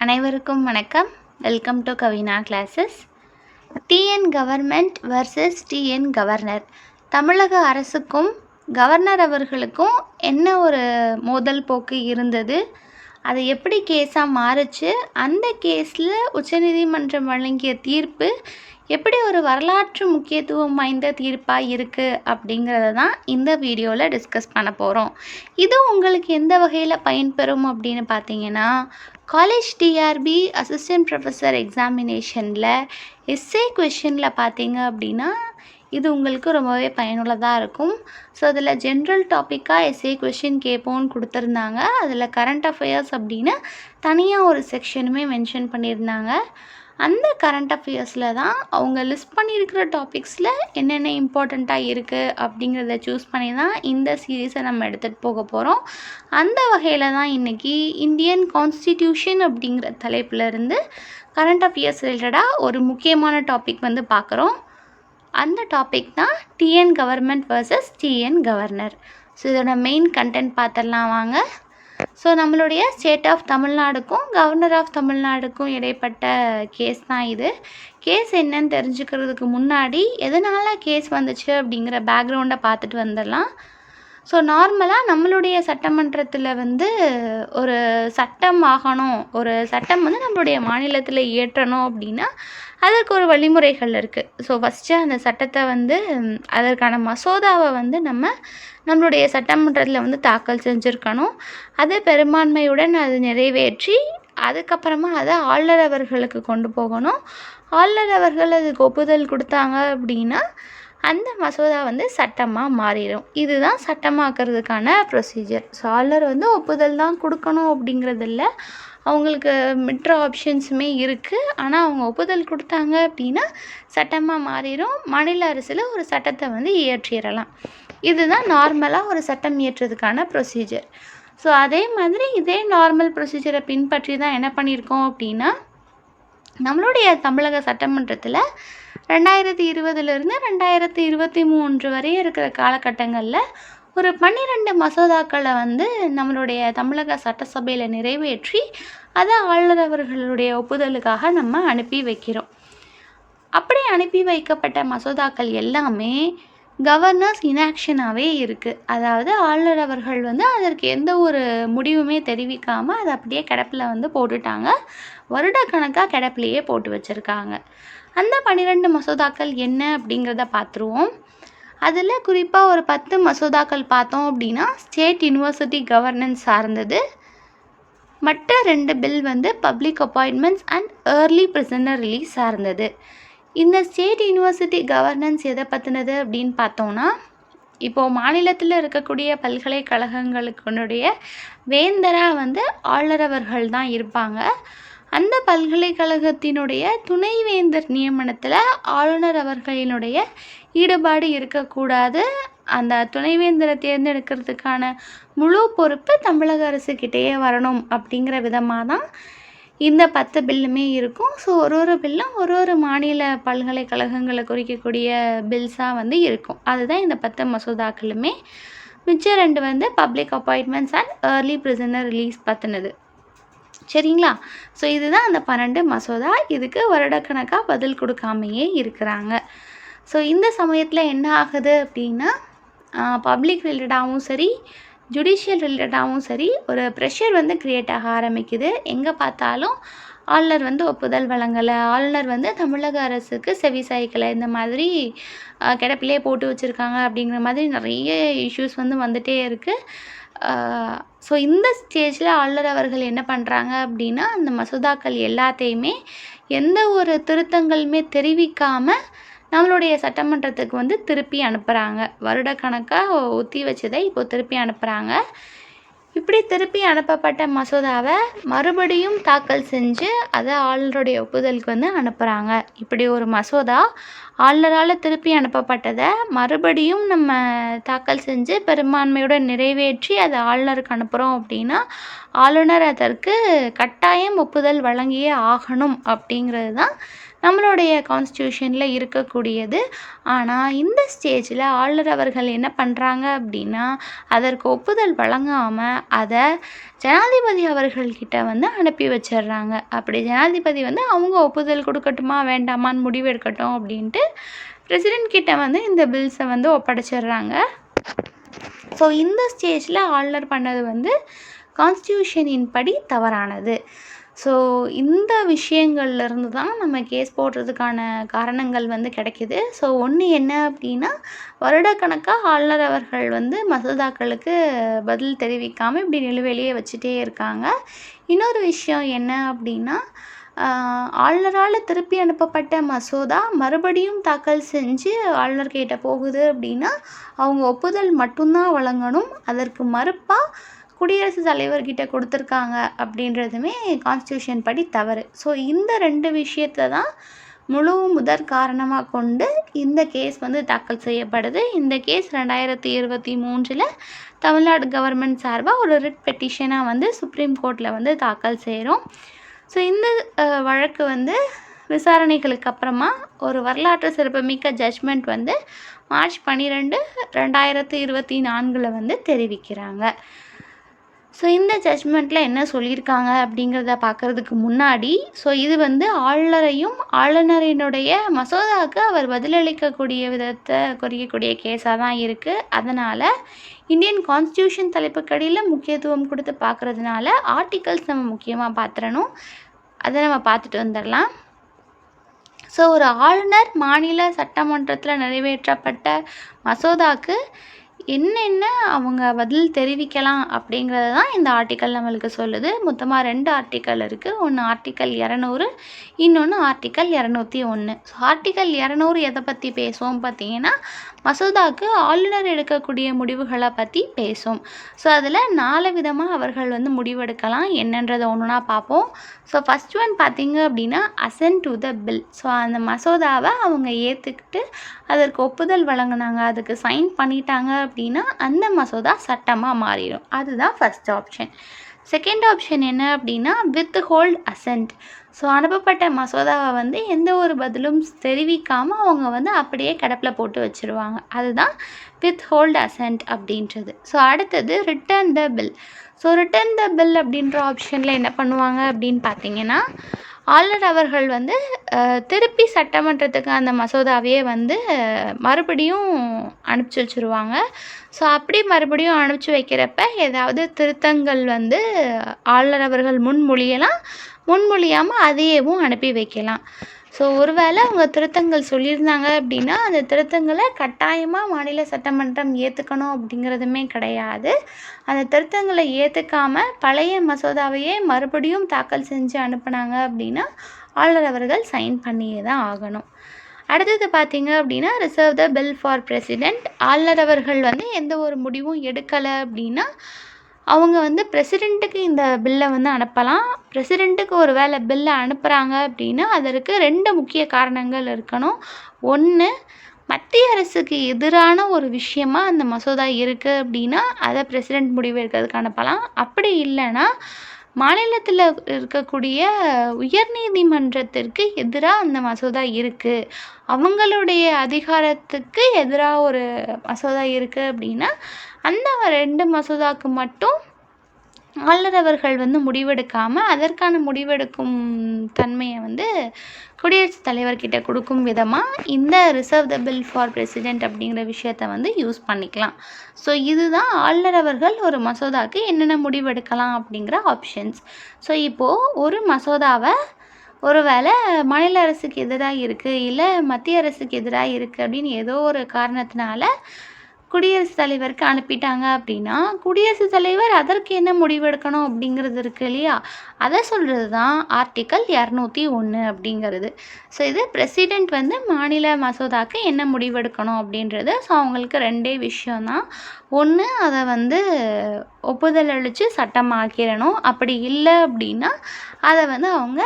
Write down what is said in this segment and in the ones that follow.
அனைவருக்கும் வணக்கம். Welcome to Kavina classes. TN government versus TN governor. தமிழக அரசுக்கும் கவர்னர் அவர்களுக்கும் என்ன ஒரு மோதல் போக்கு இருந்தது, அது எப்படி கேஸாக மாறுச்சு, அந்த கேஸில் உச்சநீதிமன்றம் வழங்கிய தீர்ப்பு எப்படி ஒரு வரலாற்று முக்கியத்துவம் வாய்ந்த தீர்ப்பாக இருக்குது அப்படிங்கிறத தான் இந்த வீடியோவில் டிஸ்கஸ் பண்ண போகிறோம். இது உங்களுக்கு எந்த வகையில் பயன்பெறும் அப்படின்னு பார்த்தீங்கன்னா, காலேஜ் டிஆர்பி அசிஸ்டன்ட் ப்ரொஃபஸர் எக்ஸாமினேஷனில் எஸ்ஏ கொஷினில் பார்த்தீங்க அப்படின்னா இது உங்களுக்கு ரொம்பவே பயனுள்ளதாக இருக்கும். ஸோ அதில் ஜென்ரல் டாப்பிக்காக எஸ்ஏ கொஷின் கேட்போன்னு கொடுத்துருந்தாங்க. அதில் கரண்ட் அஃபேர்ஸ் அப்படின்னு தனியாக ஒரு செக்ஷனுமே மென்ஷன் பண்ணியிருந்தாங்க. அந்த கரண்ட் அஃபேர்ஸில் தான் அவங்க லிஸ்ட் பண்ணியிருக்கிற டாபிக்ஸில் என்னென்ன இம்பார்ட்டண்ட்டாக இருக்குது அப்படிங்கிறத சூஸ் பண்ணி தான் இந்த சீரீஸை நம்ம எடுத்துகிட்டு போக போகிறோம். அந்த வகையில் தான் இன்றைக்கி இந்தியன் கான்ஸ்டிடியூஷன் அப்படிங்கிற தலைப்பிலேருந்து கரண்ட் அஃபேர்ஸ் ரிலேட்டடாக ஒரு முக்கியமான டாபிக் வந்து பார்க்குறோம். அந்த டாபிக் தான் TN government versus TN governor. So இதோட மெயின் கண்டென்ட் பார்த்துடலாம் வாங்க. ஸோ நம்மளுடைய ஸ்டேட் ஆஃப் தமிழ்நாடுக்கும் கவர்னர் ஆஃப் தமிழ்நாடுக்கும் இடைப்பட்ட கேஸ் தான் இது. கேஸ் என்னன்னு தெரிஞ்சுக்கிறதுக்கு முன்னாடி எதனால் கேஸ் வந்துச்சு அப்படிங்கிற பேக்ரவுண்டை பார்த்துட்டு வந்துடலாம். ஸோ நார்மலாக நம்மளுடைய சட்டமன்றத்தில் வந்து ஒரு சட்டம் ஆகணும், ஒரு சட்டம் வந்து நம்மளுடைய மாநிலத்தில் இயற்றணும் அப்படின்னா அதற்கு ஒரு வழிமுறைகள் இருக்குது. ஸோ ஃபஸ்ட்டு அந்த சட்டத்தை வந்து அதற்கான மசோதாவை வந்து நம்மளுடைய சட்டமன்றத்தில் வந்து தாக்கல் செஞ்சுருக்கணும். அதை பெரும்பான்மையுடன் அது நிறைவேற்றி அதுக்கப்புறமா அதை ஆளுநர் அவர்களுக்கு கொண்டு போகணும். ஆளுநர் அவர்கள் அதுக்கு ஒப்புதல் கொடுத்தாங்க அப்படின்னா அந்த மசோதா வந்து சட்டமாக மாறிடும். இதுதான் சட்டமாக்குறதுக்கான ப்ரொசீஜர். ஸோ ஆளுநர் வந்து ஒப்புதல் தான் கொடுக்கணும் அப்படிங்கிறது இல்லை, அவங்களுக்கு மிட்ற ஆப்ஷன்ஸுமே இருக்குது. ஆனால் அவங்க ஒப்புதல் கொடுத்தாங்க அப்படின்னா சட்டமாக மாறிடும். மாநில அரசில் ஒரு சட்டத்தை வந்து இயற்றிடலாம். இதுதான் நார்மலாக ஒரு சட்டம் இயற்றுறதுக்கான ப்ரொசீஜர். ஸோ அதே மாதிரி இதே நார்மல் ப்ரொசீஜரை பின்பற்றி தான் என்ன பண்ணியிருக்கோம் அப்படின்னா, நம்மளுடைய தமிழக சட்டமன்றத்தில் 2020 2023 வரையும் இருக்கிற காலகட்டங்களில் ஒரு 12 மசோதாக்களை வந்து நம்மளுடைய தமிழக சட்டசபையில் நிறைவேற்றி அதை ஆளுநர் அவர்களுடைய ஒப்புதலுக்காக நம்ம அனுப்பி வைக்கிறோம். அப்படி அனுப்பி வைக்கப்பட்ட மசோதாக்கள் எல்லாமே கவர்னர்ஸ் இன்ஆக்ஷனாகவே இருக்குது. அதாவது ஆளுநர் அவர்கள் வந்து அதற்கு எந்த ஒரு முடிவுமே தெரிவிக்காமல் அதை அப்படியே கிடப்பில் வந்து போட்டுட்டாங்க. வருடக்கணக்காக கிடப்பிலேயே போட்டு வச்சுருக்காங்க. அந்த 12 மசோதாக்கள் என்ன அப்படிங்கிறத பார்த்துருவோம். அதில் குறிப்பாக ஒரு 10 மசோதாக்கள் பார்த்தோம் அப்படின்னா ஸ்டேட் யூனிவர்சிட்டி கவர்னன்ஸ் சார்ந்தது. மற்ற 2 பில் வந்து public appointments and early prisoner release சார்ந்தது. இந்த ஸ்டேட் யூனிவர்சிட்டி கவர்னன்ஸ் எதை பற்றினது அப்படின்னு பார்த்தோன்னா, இப்போது மாநிலத்தில் இருக்கக்கூடிய பல்கலைக்கழகங்களுக்குடைய வேந்தராக வந்து ஆளுநர் அவர்கள் தான் இருப்பாங்க. அந்த பல்கலைக்கழகத்தினுடைய துணைவேந்தர் நியமனத்தில் ஆளுநர் அவர்களினுடைய ஈடுபாடு இருக்கக்கூடாது. அந்த துணைவேந்தரை தேர்ந்தெடுக்கிறதுக்கான முழு பொறுப்பு தமிழக அரசுக்கிட்டேயே வரணும் அப்படிங்கிற விதமாக தான் இந்த 10 பில்லுமே இருக்கும். ஸோ ஒரு பில்லும் ஒரு மாநில பல்கலைக்கழகங்களை குறிக்கக்கூடிய பில்ஸாக வந்து இருக்கும். அதுதான் இந்த 10 மசோதாக்களுமே. மிச்சம் 2 வந்து public appointments and early prisoner release பற்றினது. சரிங்களா? ஸோ இதுதான் அந்த 12 மசோதா. இதுக்கு வருடக்கணக்காக பதில் கொடுக்காமையே இருக்கிறாங்க. ஸோ இந்த சமயத்தில் என்ன ஆகுது அப்படின்னா, பப்ளிக் ரிலேட்டடாகவும் சரி ஜுடிஷியல் ரிலேட்டடாகவும் சரி ஒரு ப்ரெஷர் வந்து க்ரியேட் ஆக ஆரம்பிக்குது. எங்கே பார்த்தாலும் ஆளுநர் வந்து ஒப்புதல் வழங்கலை, ஆளுநர் வந்து தமிழக அரசுக்கு செவி சாய்க்கலை, இந்த மாதிரி கிடப்பிலே போட்டு வச்சுருக்காங்க அப்படிங்கிற மாதிரி நிறைய இஷ்யூஸ் வந்து வந்துகிட்டே இருக்குது. ஸோ இந்த ஸ்டேஜில் ஆளுநர் அவர்கள் என்ன பண்ணுறாங்க அப்படின்னா, அந்த மசோதாக்கள் எல்லாத்தையுமே எந்த ஒரு திருத்தங்களுமே தெரிவிக்காமல் நம்மளுடைய சட்டமன்றத்துக்கு வந்து திருப்பி அனுப்புகிறாங்க. வருடக்கணக்காக ஒத்தி வச்சதை இப்போது திருப்பி அனுப்புகிறாங்க. இப்படி திருப்பி அனுப்பப்பட்ட மசோதாவை மறுபடியும் தாக்கல் செஞ்சு அதை ஆளுநருடைய ஒப்புதலுக்கு வந்து அனுப்புகிறாங்க. இப்படி ஒரு மசோதா ஆளுநரால் திருப்பி அனுப்பப்பட்டதை மறுபடியும் நம்ம தாக்கல் செஞ்சு பெரும்பான்மையுடன் நிறைவேற்றி அதை ஆளுநருக்கு அனுப்புகிறோம் அப்படின்னா ஆளுநர் அதற்கு கட்டாயம் ஒப்புதல் வழங்கியே ஆகணும் அப்படிங்கிறது தான் நம்மளுடைய கான்ஸ்டியூஷனில் இருக்கக்கூடியது. ஆனால் இந்த ஸ்டேஜில் ஆளுநர் அவர்கள் என்ன பண்ணுறாங்க அப்படின்னா, அதற்கு ஒப்புதல் வழங்காமல் அதை ஜனாதிபதி அவர்கள்கிட்ட வந்து அனுப்பி வச்சிடுறாங்க. அப்படி ஜனாதிபதி வந்து அவங்க ஒப்புதல் கொடுக்கட்டுமா வேண்டாமான்னு முடிவு எடுக்கட்டும் அப்படின்ட்டு பிரசிடெண்ட் கிட்ட வந்து இந்த பில்ஸை வந்து ஒப்படைச்சிடுறாங்க. ஸோ இந்த ஸ்டேஜில் ஆளுநர் பண்ணது வந்து கான்ஸ்டியூஷனின் படி தவறானது. ஸோ இந்த விஷயங்கள்லேருந்து தான் நம்ம கேஸ் போடுறதுக்கான காரணங்கள் வந்து கிடைக்கிது. ஸோ ஒன்று என்ன அப்படின்னா, வருடக்கணக்காக ஆளுநர் அவர்கள் வந்து மசோதாக்களுக்கு பதில் தெரிவிக்காமல் இப்படி நிலுவையிலேயே வச்சுட்டே இருக்காங்க. இன்னொரு விஷயம் என்ன அப்படின்னா, ஆளுநரால் திருப்பி அனுப்பப்பட்ட மசோதா மறுபடியும் தாக்கல் செஞ்சு ஆளுநர்கிட்ட போகுது அப்படின்னா அவங்க ஒப்புதல் மட்டும்தான் வழங்கணும். அதற்கு மறுப்பாக குடியரசுத் தலைவர்கிட்ட கொடுத்துருக்காங்க அப்படின்றதுமே கான்ஸ்டியூஷன் படி தவறு. ஸோ இந்த 2 விஷயத்தை தான் முதற் காரணமாக கொண்டு இந்த கேஸ் வந்து தாக்கல் செய்யப்படுது. இந்த கேஸ் 2023 தமிழ்நாடு கவர்மெண்ட் சார்பாக ஒரு ரிட் பெட்டிஷனாக வந்து சுப்ரீம் கோர்ட்டில் வந்து தாக்கல் செய்கிறோம். ஸோ இந்த வழக்கு வந்து விசாரணைகளுக்கு அப்புறமா ஒரு வரலாற்று சிறப்புமிக்க ஜட்ஜ்மெண்ட் வந்து மார்ச் 12, 2024 வந்து தெரிவிக்கிறாங்க. ஸோ இந்த ஜட்ஜ்மெண்ட்டில் என்ன சொல்லியிருக்காங்க அப்படிங்கிறத பார்க்குறதுக்கு முன்னாடி, ஸோ இது வந்து ஆளுநரையும் ஆளுநரினுடைய மசோதாவுக்கு அவர் பதிலளிக்கக்கூடிய விதத்தை குறிக்கக்கூடிய கேஸாக தான் இருக்குது. அதனால் இந்தியன் கான்ஸ்டியூஷன் தலைப்புக்கடியில் முக்கியத்துவம் கொடுத்து பார்க்குறதுனால ஆர்டிகல்ஸ் நம்ம முக்கியமாக பார்த்துடணும். அதை நம்ம பார்த்துட்டு வந்துடலாம். ஸோ ஒரு ஆளுநர் மாநில சட்டமன்றத்தில் நிறைவேற்றப்பட்ட மசோதாவுக்கு என்னென்ன அவங்க பதில் தெரிவிக்கலாம் அப்படிங்கிறது தான் இந்த ஆர்டிக்கல் நம்மளுக்கு சொல்லுது. மொத்தமாக 2 ஆர்டிக்கல் இருக்குது. ஒன்று ஆர்டிக்கல் 200, இன்னொன்று ஆர்டிக்கல் 201. ஸோ ஆர்டிக்கல் 200 எதை பற்றி பேசுவோம் பார்த்தீங்கன்னா, மசோதாவுக்கு ஆளுநர் எடுக்கக்கூடிய முடிவுகளை பற்றி பேசும். ஸோ அதில் 4 விதமாக அவர்கள் வந்து முடிவெடுக்கலாம். என்னன்றதை ஒன்றுனா பார்ப்போம். ஸோ ஃபஸ்ட் ஒன் பார்த்திங்க அப்படின்னா ascent to the bill. So அந்த மசோதாவை அவங்க ஏற்றுக்கிட்டு அதற்கு ஒப்புதல் வழங்கினாங்க, அதுக்கு சைன் பண்ணிட்டாங்க அப்படின்னா அந்த மசோதா சட்டமாக மாறிடும். அதுதான் ஃபஸ்ட் ஆப்ஷன். செகண்ட் ஆப்ஷன் என்ன அப்படின்னா வித் ஹோல்ட் அசென்ட். ஸோ அனுப்பப்பட்ட மசோதாவை வந்து எந்த ஒரு பதிலும் தெரிவிக்காமல் அவங்க வந்து அப்படியே கிடப்பில் போட்டு வச்சுருவாங்க. அதுதான் வித் ஹோல்ட் அசென்ட் அப்படின்றது. ஸோ அடுத்தது return the bill. So return the bill அப்படின்ற ஆப்ஷனில் என்ன பண்ணுவாங்க அப்படின்னு பார்த்தீங்கன்னா, ஆளுநர் அவர்கள் வந்து திருப்பி சட்டமன்றத்துக்கு அந்த மசோதாவையே வந்து மறுபடியும் அனுப்பிச்சி வச்சுருவாங்க. ஸோ அப்படி மறுபடியும் அனுப்பிச்சி வைக்கிறப்ப ஏதாவது திருத்தங்கள் வந்து ஆளுநர் அவர்கள் முன்மொழியாமல் அதையேவும் அனுப்பி வைக்கலாம். ஸோ ஒருவேளை அவங்க திருத்தங்கள் சொல்லியிருந்தாங்க அப்படின்னா அந்த திருத்தங்களை கட்டாயமாக மாநில சட்டமன்றம் ஏற்றுக்கணும் அப்படிங்கிறதுமே கிடையாது. அந்த திருத்தங்களை ஏற்றுக்காமல் பழைய மசோதாவையே மறுபடியும் தாக்கல் செஞ்சு அனுப்புனாங்க அப்படின்னா ஆளுநர் அவர்கள் சைன் பண்ணியே தான் ஆகணும். அடுத்தது பார்த்திங்க அப்படின்னா reserve the bill for president. ஆளுநர் அவர்கள் வந்து எந்த ஒரு முடிவும் எடுக்கலை அப்படின்னா அவங்க வந்து பிரசிடெண்ட்டுக்கு இந்த பில்லை வந்து அனுப்பலாம். பிரசிடெண்ட்டுக்கு ஒரு வேளை பில்லை அனுப்புகிறாங்க அப்படின்னா அதற்கு 2 முக்கிய காரணங்கள் இருக்கணும். ஒன்று, மத்திய அரசுக்கு எதிரான ஒரு விஷயமா அந்த மசோதா இருக்குது அப்படின்னா அதை பிரசிடெண்ட் முடிவு எடுக்கிறதுக்கு அனுப்பலாம். அப்படி இல்லைன்னா மாநிலத்தில் இருக்கக்கூடிய உயர்நீதிமன்றத்திற்கு எதிராக அந்த மசோதா இருக்குது, அவங்களுடைய அதிகாரத்துக்கு எதிராக ஒரு மசோதா இருக்குது அப்படின்னா அந்த 2 மசோதாவுக்கு மட்டும் ஆளுநர் அவர்கள் வந்து முடிவெடுக்காமல் அதற்கான முடிவெடுக்கும் தன்மையை வந்து குடியரசுத் தலைவர்கிட்ட கொடுக்கும் விதமாக இந்த reserve the bill for president அப்படிங்கிற விஷயத்தை வந்து யூஸ் பண்ணிக்கலாம். ஸோ இதுதான் ஆளுநர் அவர்கள் ஒரு மசோதாவுக்கு என்னென்ன முடிவெடுக்கலாம் அப்படிங்கிற ஆப்ஷன்ஸ். ஸோ இப்போது ஒரு மசோதாவை ஒரு வேளை மாநில அரசுக்கு எதிராக இருக்குது இல்லை மத்திய அரசுக்கு எதிராக இருக்குது அப்படின்னு ஏதோ ஒரு காரணத்தினால குடியரசுத் தலைவருக்கு அனுப்பிட்டாங்க அப்படின்னா குடியரசுத் தலைவர் அதற்கு என்ன முடிவெடுக்கணும் அப்படிங்கிறது இருக்குது இல்லையா, அதை சொல்கிறது தான் ஆர்டிக்கல் 201 அப்படிங்கிறது. ஸோ இது பிரசிடெண்ட் வந்து மாநில மசோதாவுக்கு என்ன முடிவெடுக்கணும் அப்படின்றது. ஸோ அவங்களுக்கு 2 விஷயந்தான். ஒன்று, அதை வந்து ஒப்புதல் அளித்து சட்டமாக்கிடணும். அப்படி இல்லை அப்படின்னா அதை வந்து அவங்க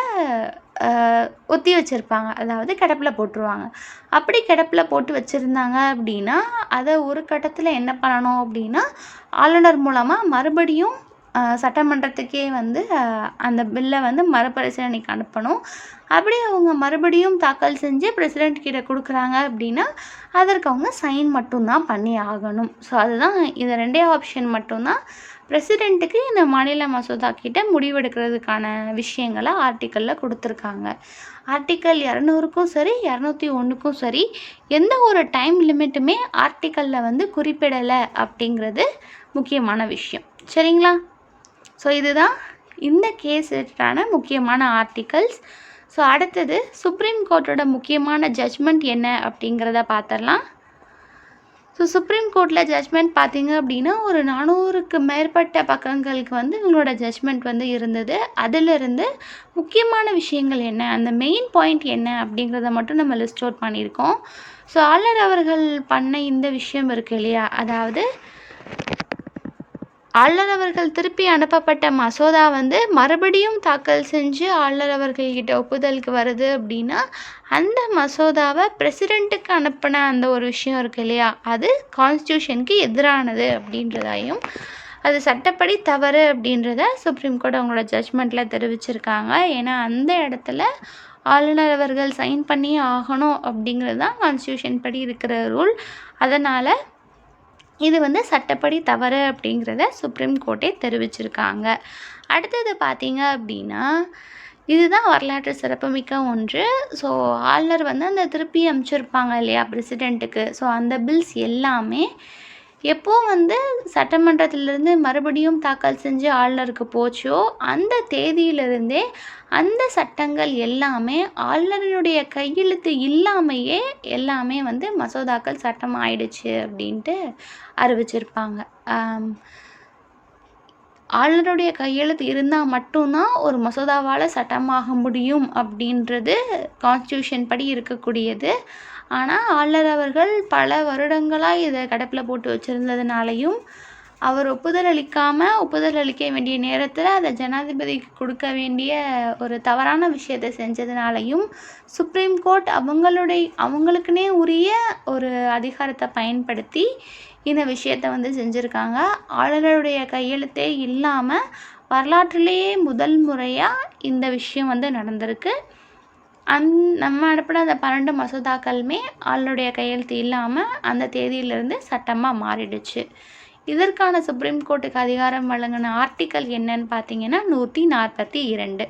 ஒத்தி வச்சுருப்பாங்க, அதாவது கிடப்பில் போட்டுருவாங்க. அப்படி கிடப்பில் போட்டு வச்சுருந்தாங்க அப்படின்னா அதை ஒரு கட்டத்தில் என்ன பண்ணணும் அப்படின்னா ஆளுநர் மூலமாக மறுபடியும் சட்டமன்றத்துக்கே வந்து அந்த பில்லை வந்து மறுபரிசீலனைக்கு அனுப்பணும். அப்படி அவங்க மறுபடியும் தாக்கல் செஞ்சு பிரசிடெண்ட் கிட்ட கொடுக்குறாங்க அப்படின்னா அதற்கு அவங்க சைன் மட்டும்தான் பண்ணி ஆகணும். ஸோ அதுதான் இது 2 ஆப்ஷன் மட்டும்தான் பிரசிடெண்ட்டுக்கு இந்த மாநில மசோதா கிட்ட முடிவெடுக்கிறதுக்கான விஷயங்களை ஆர்டிக்கலில் கொடுத்துருக்காங்க. ஆர்டிக்கல் 200க்கும் சரி 201க்கும் சரி எந்த ஒரு டைம் லிமிட்டுமே ஆர்டிக்கலில் வந்து குறிப்பிடலை அப்படிங்கிறது முக்கியமான விஷயம். சரிங்களா? ஸோ இதுதான் இந்த கேஸுக்கான முக்கியமான ஆர்டிகல்ஸ். ஸோ அடுத்தது சுப்ரீம் கோர்ட்டோட முக்கியமான ஜட்ஜ்மெண்ட் என்ன அப்படிங்கிறத பார்த்துடலாம். ஸோ சுப்ரீம் கோர்ட்டில் ஜட்ஜ்மெண்ட் பார்த்திங்க அப்படின்னா ஒரு 400க்கு மேற்பட்ட பக்கங்களுக்கு வந்து இவங்களோட ஜட்ஜ்மெண்ட் வந்து இருந்தது. அதிலிருந்து முக்கியமான விஷயங்கள் என்ன, அந்த மெயின் பாயிண்ட் என்ன அப்படிங்கிறத மட்டும் நம்ம லிஸ்ட் அவுட் பண்ணியிருக்கோம். ஸோ ஆளுநர் அவர்கள் பண்ண இந்த விஷயம் இருக்குது இல்லையா, அதாவது ஆளுநர் அவர்கள் திருப்பி அனுப்பப்பட்ட மசோதா வந்து மறுபடியும் தாக்கல் செஞ்சு ஆளுநர் அவர்கள்கிட்ட ஒப்புதலுக்கு வருது அப்படின்னா அந்த மசோதாவை பிரசிடெண்ட்டுக்கு அனுப்பின அந்த ஒரு விஷயம் இருக்குது இல்லையா, அது கான்ஸ்டியூஷனுக்கு எதிரானது அப்படின்றதையும் அது சட்டப்படி தவறு அப்படின்றத சுப்ரீம் கோர்ட் அவங்களோட ஜட்ஜ்மெண்ட்டில் தெரிவிச்சிருக்காங்க. ஏன்னா அந்த இடத்துல ஆளுநர் அவர்கள் சைன் பண்ணி ஆகணும் அப்படிங்கிறது தான் கான்ஸ்டியூஷன் படி இருக்கிற ரூல். அதனால் இது வந்து சட்டப்படி தவறு அப்படிங்கிறத சுப்ரீம் கோர்ட்டே தெரிவிச்சிருக்காங்க. அடுத்தது பார்த்திங்க அப்படின்னா இதுதான் வரலாற்று சிறப்புமிக்க ஒன்று. ஸோ ஆளுநர் வந்து அந்த திருப்பி அனுப்பிச்சிருப்பாங்க இல்லையா பிரசிடெண்ட்டுக்கு, ஸோ அந்த பில்ஸ் எல்லாமே எப்போ வந்து சட்டமன்றத்திலிருந்து மறுபடியும் தாக்கல் செஞ்சு ஆளுநருக்கு போச்சோ அந்த தேதியிலிருந்தே அந்த சட்டங்கள் எல்லாமே ஆளுநருடைய கையெழுத்து இல்லாமையே எல்லாமே வந்து மசோதாக்கள் சட்டம் ஆயிடுச்சு அப்படின்ட்டு அறிவிச்சிருப்பாங்க. ஆளுநருடைய கையெழுத்து இருந்தால் மட்டும்தான் ஒரு மசோதாவால் சட்டமாக முடியும் அப்படின்றது கான்ஸ்டியூஷன் படி இருக்கக்கூடியது. ஆனால் ஆளுநர் அவர்கள் பல வருடங்களாக இதை கிடப்பில் போட்டு வச்சுருந்ததுனாலையும் அவர் ஒப்புதல் அளிக்க வேண்டிய நேரத்தில் அதை ஜனாதிபதிக்கு கொடுக்க வேண்டிய ஒரு தவறான விஷயத்தை செஞ்சதுனாலையும் சுப்ரீம் கோர்ட் அவங்களுக்குனே உரிய ஒரு அதிகாரத்தை பயன்படுத்தி இந்த விஷயத்தை வந்து செஞ்சுருக்காங்க. ஆளுநருடைய கையெழுத்தே இல்லாமல் வரலாற்றிலேயே முதல் முறையாக இந்த விஷயம் வந்து நடந்திருக்கு. நம்ம அனுப்பின அந்த 12 மசோதாக்களுமே ஆளுநருடைய கையெழுத்து இல்லாமல் அந்த தேதியிலிருந்து சட்டமாக மாறிடுச்சு. இதற்கான சுப்ரீம் கோர்ட்டுக்கு அதிகாரம் வழங்கின ஆர்டிக்கல் என்னன்னு பார்த்தீங்கன்னா 142.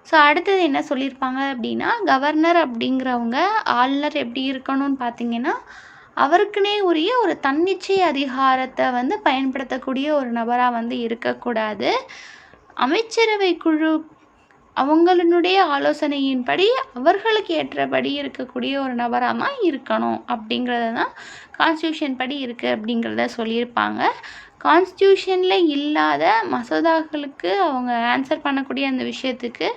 ஸோ அடுத்தது என்ன சொல்லியிருப்பாங்க அப்படின்னா கவர்னர் அப்படிங்கிறவங்க ஆளுநர் எப்படி இருக்கணும்னு பார்த்தீங்கன்னா அவருக்குனே உரிய ஒரு தன்னிச்சை அதிகாரத்தை வந்து பயன்படுத்தக்கூடிய ஒரு நபராக வந்து இருக்கக்கூடாது. அமைச்சரவை குழு அவங்களுடைய ஆலோசனையின்படி அவர்களுக்கு ஏற்றபடி இருக்கக்கூடிய ஒரு நபராக தான் இருக்கணும் அப்படிங்கிறது தான் கான்ஸ்டியூஷன் படி இருக்குது அப்படிங்கிறத சொல்லியிருப்பாங்க. கான்ஸ்டியூஷனில் இல்லாத மசோதாக்களுக்கு அவங்க ஆன்சர் பண்ணக்கூடிய அந்த விஷயத்துக்கு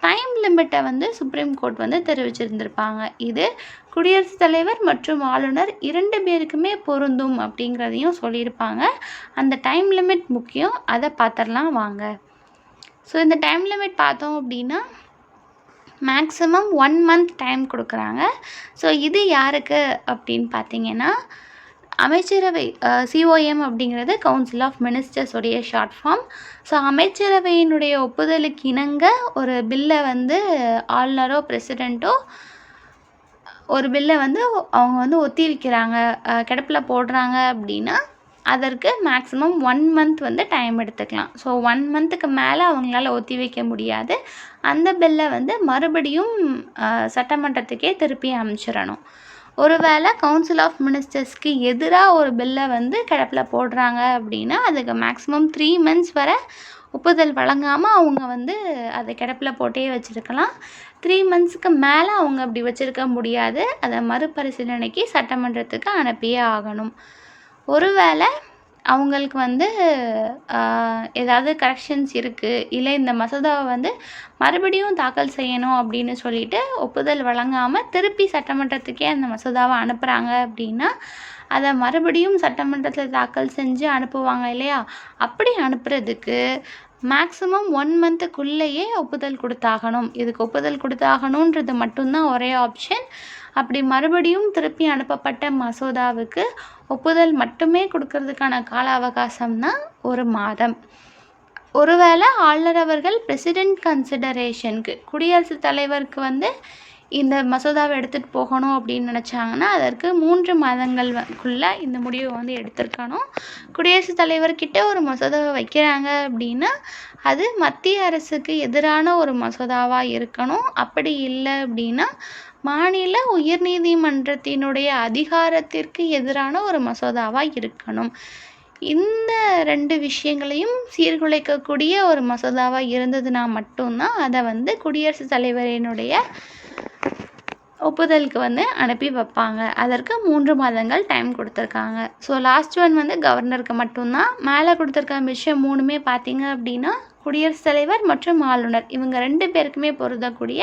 டைம் லிமிட்டை வந்து சுப்ரீம் கோர்ட் வந்து தெரிவிச்சிருந்திருப்பாங்க. இது குடியரசுத் தலைவர் மற்றும் ஆளுநர் 2 பேருக்குமே பொருந்தும் அப்படிங்கிறதையும் சொல்லியிருப்பாங்க. அந்த டைம் லிமிட் முக்கியம், அதை பார்த்துடலாம் வாங்க. ஸோ இந்த டைம் லிமிட் பார்த்தோம் அப்படின்னா மேக்ஸிமம் 1 மந்த் டைம் கொடுக்குறாங்க. ஸோ இது யாருக்கு அப்படின்னு பார்த்தீங்கன்னா அமைச்சரவை COM அப்படிங்கிறது கவுன்சில் ஆஃப் மினிஸ்டர்ஸ் உடைய ஷார்ட் ஃபார்ம். ஸோ அமைச்சரவையினுடைய ஒப்புதலுக்கு இணங்க ஒரு பில்லை வந்து ஆளுநரோ பிரசிடெண்ட்டோ ஒரு பில்லை வந்து அவங்க வந்து ஒத்தி வைக்கிறாங்க, கிடப்பில் போடுறாங்க அப்படின்னா அதற்கு மேக்ஸிமம் 1 மந்த் வந்து டைம் எடுத்துக்கலாம். ஸோ 1 மந்த்துக்கு மேலே அவங்களால ஒத்தி வைக்க முடியாது. அந்த பில்லை வந்து மறுபடியும் சட்டமன்றத்துக்கே திருப்பி அனுப்பிச்சிடணும். ஒருவேளை கவுன்சில் ஆஃப் மினிஸ்டர்ஸ்க்கு எதிராக ஒரு பில்லை வந்து கிடப்பில் போடுறாங்க அப்படின்னா அதுக்கு மேக்ஸிமம் 3 மந்த்ஸ் வரை ஒப்புதல் வழங்காமல் அவங்க வந்து அதை கிடப்பில் போட்டே வச்சுருக்கலாம். 3 மந்த்ஸுக்கு மேலே அவங்க அப்படி வச்சுருக்க முடியாது. அதை மறுபரிசீலனைக்கு சட்டமன்றத்துக்கு அனுப்பியே ஆகணும். ஒருவேளை அவங்களுக்கு வந்து ஏதாவது கரெக்ஷன்ஸ் இருக்குது, இல்லை இந்த மசோதாவை வந்து மறுபடியும் தாக்கல் செய்யணும் அப்படின்னு சொல்லிட்டு ஒப்புதல் வழங்காமல் திருப்பி சட்டமன்றத்துக்கே அந்த மசோதாவை அனுப்புகிறாங்க அப்படின்னா அதை மறுபடியும் சட்டமன்றத்தில் தாக்கல் செஞ்சு அனுப்புவாங்க இல்லையா, அப்படி அனுப்புறதுக்கு மேக்ஸிமம் 1 மந்த்துக்குள்ளேயே ஒப்புதல் கொடுத்தாகணும். இதுக்கு ஒப்புதல் கொடுத்தாகணுன்றது மட்டும்தான் ஒரே ஆப்ஷன். அப்படி மறுபடியும் திருப்பி அனுப்பப்பட்ட மசோதாவுக்கு ஒப்புதல் மட்டுமே கொடுக்கறதுக்கான கால அவகாசம் தான் 1 மாதம். ஒருவேளை ஆளுநர் அவர்கள் பிரசிடென்ட் கன்சிடரேஷனுக்கு குடியரசுத் தலைவருக்கு இந்த மசோதாவை எடுத்துகிட்டு போகணும் அப்படின்னு நினச்சாங்கன்னா அதற்கு 3 மாதங்களுக்குள்ளே இந்த முடிவை எடுத்திருக்கணும். குடியரசுத் தலைவர்கிட்ட ஒரு மசோதாவை வைக்கிறாங்க அப்படின்னா அது மத்திய அரசுக்கு எதிரான ஒரு மசோதாவாக இருக்கணும். அப்படி இல்லை அப்படின்னா மாநில உயர்நீதிமன்றத்தினுடைய அதிகாரத்திற்கு எதிரான ஒரு மசோதாவாக இருக்கணும். இந்த 2 விஷயங்களையும் சீர்குலைக்கக்கூடிய ஒரு மசோதாவாக இருந்ததுன்னா மட்டும்தான் அதை குடியரசுத் தலைவரினுடைய ஒப்புதலுக்கு அனுப்பி வைப்பாங்க. அதற்கு 3 மாதங்கள் டைம் கொடுத்துருக்காங்க. ஸோ லாஸ்ட் ஒன் கவர்னருக்கு மட்டும்தான். மேலே கொடுத்துருக்க விஷயம் 3மே பார்த்தீங்க அப்படின்னா குடியரசுத் தலைவர் மற்றும் ஆளுநர் இவங்க 2 பேருக்குமே பொருந்தக்கூடிய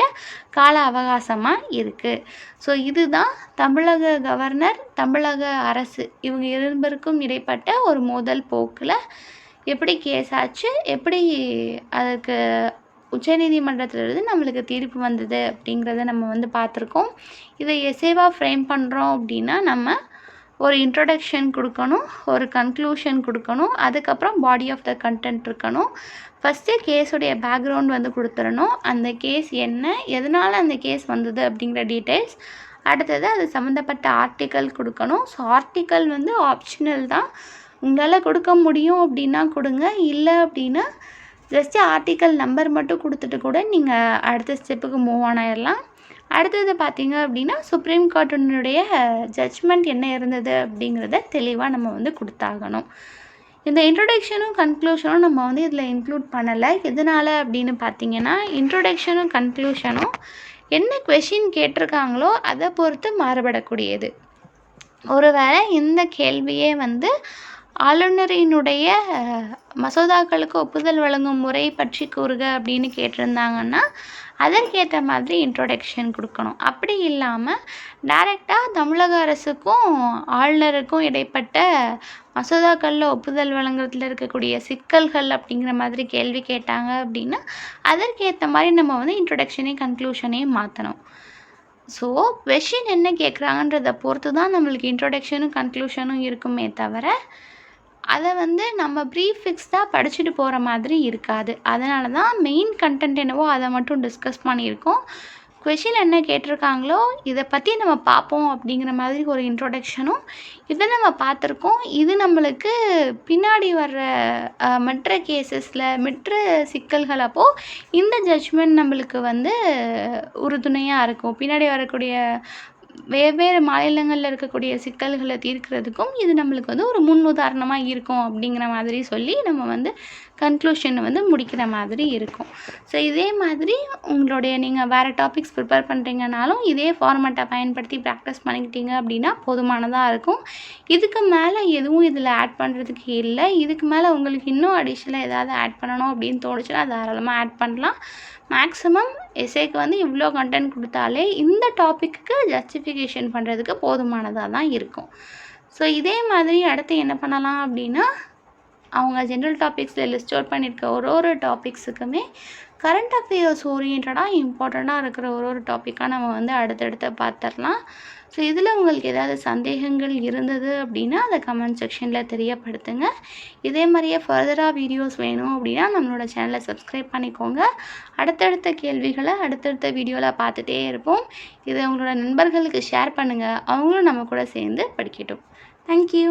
கால அவகாசமாக இருக்குது. ஸோ இதுதான் தமிழக கவர்னர், தமிழக அரசு இவங்க இருவருக்கும் இடைப்பட்ட ஒரு மோதல் போக்கில் எப்படி கேஸ் ஆச்சு, எப்படி அதுக்கு உச்சநீதிமன்றத்திலிருந்து நம்மளுக்கு தீர்ப்பு வந்தது அப்படிங்கிறத நம்ம பார்த்துருக்கோம். இதை எஸ்ஸேவாக ஃப்ரேம் பண்ணுறோம் அப்படின்னா நம்ம ஒரு இன்ட்ரொடக்ஷன் கொடுக்கணும், ஒரு கன்க்ளூஷன் கொடுக்கணும், அதுக்கப்புறம் பாடி ஆஃப் த கண்டென்ட் இருக்கணும். ஃபஸ்ட்டு கேஸுடைய பேக்ரவுண்ட் கொடுத்துடணும். அந்த கேஸ் என்ன, எதனால் அந்த கேஸ் வந்தது அப்படிங்கிற டீட்டெயில்ஸ். அடுத்தது அது சம்மந்தப்பட்ட ஆர்டிக்கல் கொடுக்கணும். ஸோ ஆர்டிக்கல் ஆப்ஷனல் தான். உங்களால் கொடுக்க முடியும் அப்படின்னா கொடுங்க, இல்லை அப்படின்னா ஜஸ்ட்டு ஆர்டிக்கல் நம்பர் மட்டும் கொடுத்துட்டு கூட நீங்கள் அடுத்த ஸ்டெப்புக்கு மூவ் ஆன் ஆயிடலாம். அடுத்தது பார்த்தீங்க அப்படின்னா சுப்ரீம் கோர்ட்டினுடைய ஜட்ஜ்மெண்ட் என்ன இருந்தது அப்படிங்கிறத தெளிவாக நம்ம கொடுத்தாகணும். இந்த இன்ட்ரொடக்ஷனும் கன்க்ளூஷனும் நம்ம இதில் இன்க்ளூட் பண்ணலை. எதனால் அப்படின்னு பார்த்தீங்கன்னா இன்ட்ரொடக்ஷனும் கன்க்ளூஷனும் என்ன கொஷின் கேட்டிருக்காங்களோ அதை பொறுத்து மாறுபடக்கூடியது. ஒருவேளை இந்த கேள்வியே ஆளுநரினுடைய மசோதாக்களுக்கு ஒப்புதல் வழங்கும் முறை பற்றி கூறுக அப்படின்னு கேட்டிருந்தாங்கன்னா அதற்கேற்ற மாதிரி இன்ட்ரொடக்ஷன் கொடுக்கணும். அப்படி இல்லாமல் டைரெக்டாக தமிழக அரசுக்கும் ஆளுநருக்கும் இடைப்பட்ட மசோதாக்களில் ஒப்புதல் வழங்குறதுல இருக்கக்கூடிய சிக்கல்கள் அப்படிங்கிற மாதிரி கேள்வி கேட்டாங்க அப்படின்னா அதற்கேற்ற மாதிரி நம்ம இன்ட்ரொடக்ஷனையும் கன்க்ளூஷனையும் மாற்றணும். ஸோ கொஷின் என்ன கேட்குறாங்கன்றதை பொறுத்து தான் நம்மளுக்கு இன்ட்ரொடக்ஷனும் கன்க்ளூஷனும் இருக்குமே தவிர அதை நம்ம ப்ரீஃபிக்ஸ்டாக படிச்சுட்டு போகிற மாதிரி இருக்காது. அதனால தான் மெயின் கண்டென்ட் என்னவோ அதை மட்டும் டிஸ்கஸ் பண்ணியிருக்கோம். கொஷின் என்ன கேட்டிருக்காங்களோ இதை பற்றி நம்ம பார்ப்போம் அப்படிங்கிற மாதிரி ஒரு இன்ட்ரொடக்ஷனும் இதை நம்ம பார்த்துருக்கோம். இது நம்மளுக்கு பின்னாடி வர்ற மற்ற கேசஸில் மற்ற சிக்கல்கள் அப்போது இந்த ஜட்ஜ்மெண்ட் நம்மளுக்கு உறுதுணையாக இருக்கும். பின்னாடி வரக்கூடிய வெவ்வேறு மாநிலங்களில் இருக்கக்கூடிய சிக்கல்களை தீர்க்கிறதுக்கும் இது நம்மளுக்கு ஒரு முன் உதாரணமாக இருக்கும் அப்படிங்கிற மாதிரி சொல்லி நம்ம கன்க்ளூஷன் முடிக்கிற மாதிரி இருக்கும். ஸோ இதே மாதிரி உங்களுடைய நீங்கள் வேறு டாபிக்ஸ் ப்ரிப்பேர் பண்ணுறீங்கனாலும் இதே ஃபார்மேட்டை பயன்படுத்தி ப்ராக்டிஸ் பண்ணிக்கிட்டீங்க அப்படின்னா போதுமானதாக இருக்கும். இதுக்கு மேலே எதுவும் இதில் ஆட் பண்ணுறதுக்கு இல்லை. இதுக்கு மேலே உங்களுக்கு இன்னும் அடிஷ்னலாக ஏதாவது ஆட் பண்ணணும் அப்படின்னு தோணுச்சுன்னா தாராளமாக ஆட் பண்ணலாம். மேக்ஸிமம் எஸ்ஏக்கு இவ்வளோ கண்டென்ட் கொடுத்தாலே இந்த டாப்பிக்கு ஜஸ்டிஃபிகேஷன் பண்ணுறதுக்கு போதுமானதாக தான் இருக்கும். ஸோ இதே மாதிரி அடுத்து என்ன பண்ணலாம் அப்படின்னா அவங்க ஜென்ரல் டாபிக்ஸில் லிஸ்ட் அவுட் பண்ணியிருக்க ஒரு டாபிக்ஸுக்குமே கரண்ட் அஃபேர்ஸ் ஓரியன்டாக இம்பார்ட்டண்ட்டாக இருக்கிற ஒரு டாப்பிக்காக நம்ம அடுத்தடுத்து பார்த்துடலாம். ஸோ இதில் உங்களுக்கு ஏதாவது சந்தேகங்கள் இருந்தது அப்படின்னா அதை கமெண்ட் செக்ஷனில் தெரியப்படுத்துங்க. இதே மாதிரியே ஃபர்தராக வீடியோஸ் வேணும் அப்படின்னா நம்மளோட சேனலை சப்ஸ்கிரைப் பண்ணிக்கோங்க. அடுத்தடுத்த கேள்விகளை அடுத்தடுத்த வீடியோவில் பார்த்துட்டே இருப்போம். இதை உங்களோட நண்பர்களுக்கு ஷேர் பண்ணுங்கள், அவங்களும் நம்ம கூட சேர்ந்து படிக்கட்டும். தேங்க்யூ.